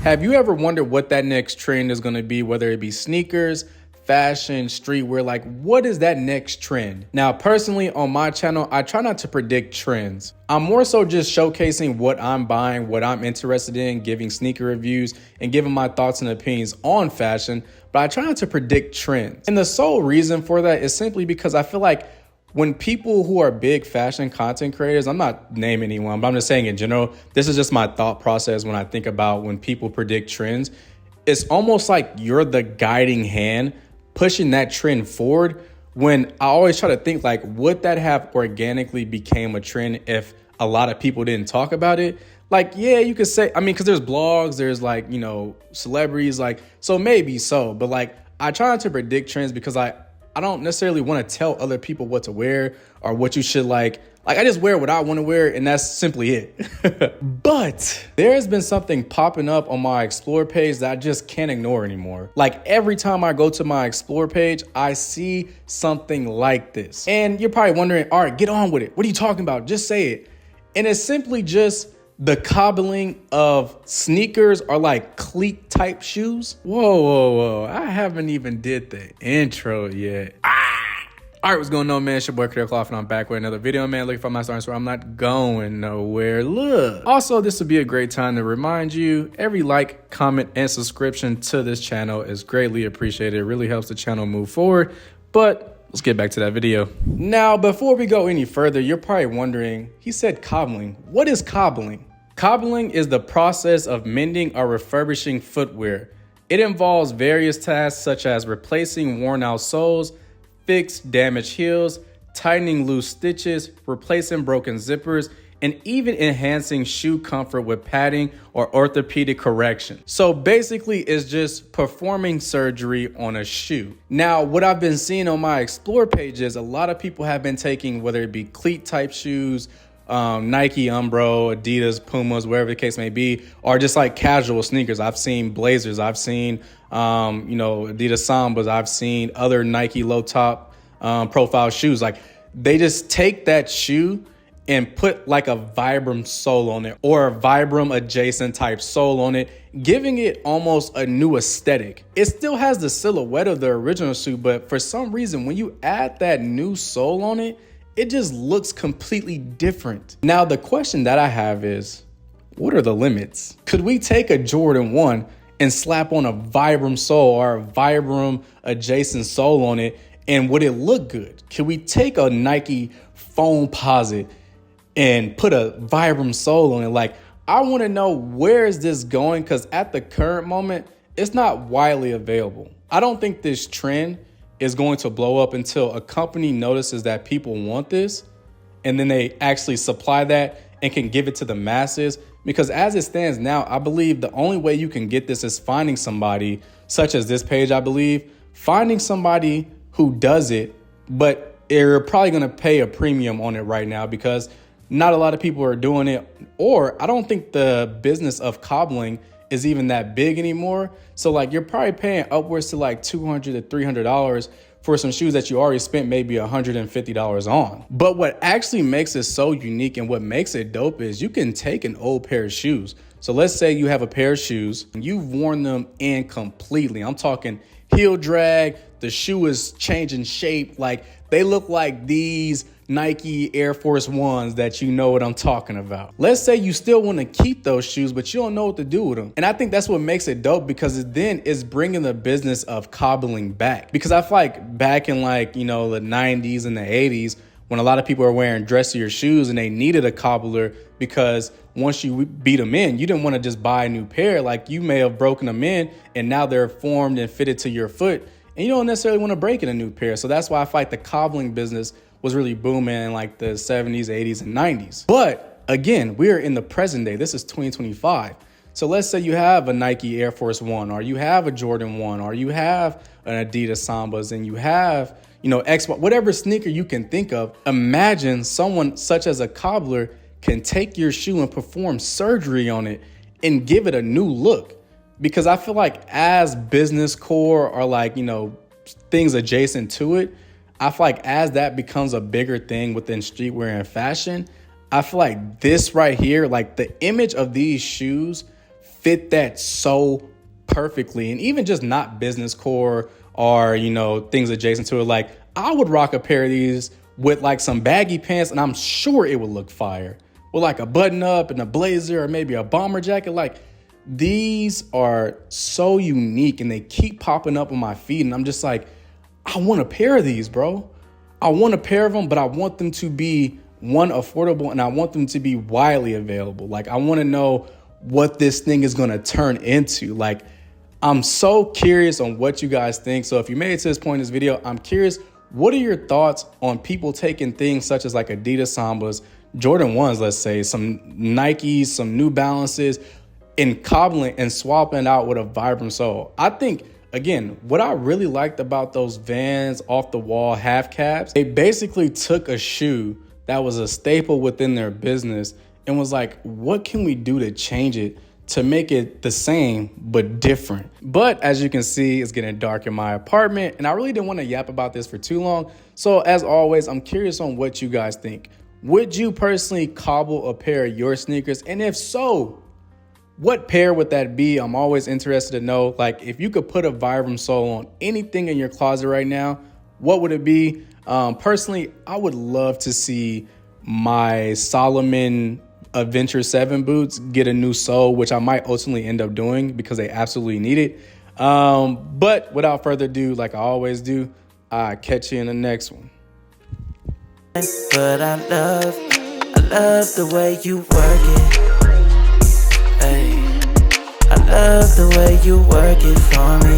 Have you ever wondered what that next trend is going to be, whether it be sneakers, fashion, streetwear? Like, what is that next trend? Now, personally, on my channel, I try not to predict trends. I'm more so just showcasing what I'm buying, what I'm interested in, giving sneaker reviews, and giving my thoughts and opinions on fashion, but I try not to predict trends. And the sole reason for that is simply because I feel like when people who are big fashion content creators, I'm not naming anyone, but I'm just saying in general, this is just my thought process when I think about when people predict trends. It's almost like you're the guiding hand pushing that trend forward, when I always try to think like, would that have organically became a trend if a lot of people didn't talk about it? Like, yeah, you could say, I mean, because there's blogs, there's like, you know, celebrities, like, so maybe so, but like, I try not to predict trends because I don't necessarily want to tell other people what to wear or what you should like I just wear what I want to wear, and that's simply it. But there has been something popping up on my Explore page that I just can't ignore anymore. Like every time I go to my Explore page, I see something like this. And you're probably wondering, all right, get on with it. What are you talking about? Just say it. And it's simply just the cobbling of sneakers or like cleat type shoes. Whoa. I haven't even did the intro yet. All right, what's going on, man? It's your boy, Clear Cloth, and I'm back with another video, man. Looking for my starting store. I'm not going nowhere. Look. Also, this would be a great time to remind you, every like, comment, and subscription to this channel is greatly appreciated. It really helps the channel move forward. But let's get back to that video. Now, before we go any further, you're probably wondering, he said cobbling. What is cobbling? Cobbling is the process of mending or refurbishing footwear. It involves various tasks such as replacing worn out soles, fix damaged heels, tightening loose stitches, replacing broken zippers, and even enhancing shoe comfort with padding or orthopedic correction. So basically, it's just performing surgery on a shoe. Now, what I've been seeing on my Explore page is a lot of people have been taking, whether it be cleat type shoes, Nike, Umbro, Adidas, Pumas, wherever the case may be, or just like casual sneakers. I've seen Blazers, I've seen, Adidas Sambas, I've seen other Nike low top profile shoes. Like they just take that shoe and put like a Vibram sole on it or a Vibram adjacent type sole on it, giving it almost a new aesthetic. It still has the silhouette of the original shoe, but for some reason, when you add that new sole on it, it just looks completely different. Now, the question that I have is, what are the limits? Could we take a Jordan 1 and slap on a Vibram sole or a Vibram adjacent sole on it, and would it look good? Could we take a Nike Foamposite and put a Vibram sole on it? Like, I want to know, where is this going? Because at the current moment, it's not widely available. I don't think this trend is going to blow up until a company notices that people want this, and then they actually supply that and can give it to the masses. Because as it stands now, I believe the only way you can get this is finding somebody, such as this page, I believe, finding somebody who does it, but they're probably going to pay a premium on it right now because not a lot of people are doing it. Or I don't think the business of cobbling is even that big anymore. So like you're probably paying upwards to like $200 to $300 for some shoes that you already spent maybe $150 on. But what actually makes it so unique and what makes it dope is you can take an old pair of shoes. So let's say you have a pair of shoes and you've worn them in completely. I'm talking heel drag, the shoe is changing shape. Like they look like these Nike Air Force Ones that you know what I'm talking about. Let's say you still want to keep those shoes, but you don't know what to do with them. And I think that's what makes it dope, because then it's bringing the business of cobbling back. Because I feel like back in like, the 90s and the 80s, when a lot of people were wearing dressier shoes and they needed a cobbler, because once you beat them in, you didn't want to just buy a new pair. Like you may have broken them in and now they're formed and fitted to your foot, and you don't necessarily want to break in a new pair. So that's why I feel like the cobbling business was really booming in like the 70s, 80s, and 90s. But again, we're in the present day. This is 2025. So let's say you have a Nike Air Force One, or you have a Jordan 1, or you have an Adidas Sambas, and you have, X, whatever sneaker you can think of. Imagine someone such as a cobbler can take your shoe and perform surgery on it and give it a new look. Because I feel like as business core or like, things adjacent to it, I feel like as that becomes a bigger thing within streetwear and fashion, I feel like this right here, like the image of these shoes fit that so perfectly. And even just not business core or, you know, things adjacent to it. Like, I would rock a pair of these with like some baggy pants, and I'm sure it would look fire. With like a button up and a blazer or maybe a bomber jacket. Like, these are so unique and they keep popping up on my feed. And I'm just like, I want a pair of these, bro. I want a pair of them, but I want them to be, one, affordable, and I want them to be widely available. Like, I want to know what this thing is going to turn into. Like, I'm so curious on what you guys think. So if you made it to this point in this video, I'm curious, what are your thoughts on people taking things such as like Adidas Sambas, Jordan 1s, let's say, some Nikes, some New Balances, and cobbling and swapping it out with a Vibram sole? I think, again, what I really liked about those Vans off the wall half caps, they basically took a shoe that was a staple within their business and was like, what can we do to change it to make it the same but different? But as you can see, it's getting dark in my apartment, and I really didn't want to yap about this for too long. So as always, I'm curious on what you guys think. Would you personally cobble a pair of your sneakers? And if so, what pair would that be? I'm always interested to know. Like, if you could put a Vibram sole on anything in your closet right now, what would it be? Personally, I would love to see my Solomon Adventure 7 boots get a new sole, which I might ultimately end up doing because they absolutely need it. But without further ado, like I always do, I'll catch you in the next one. But I love the way you work it. Ay, I love the way you work it for me.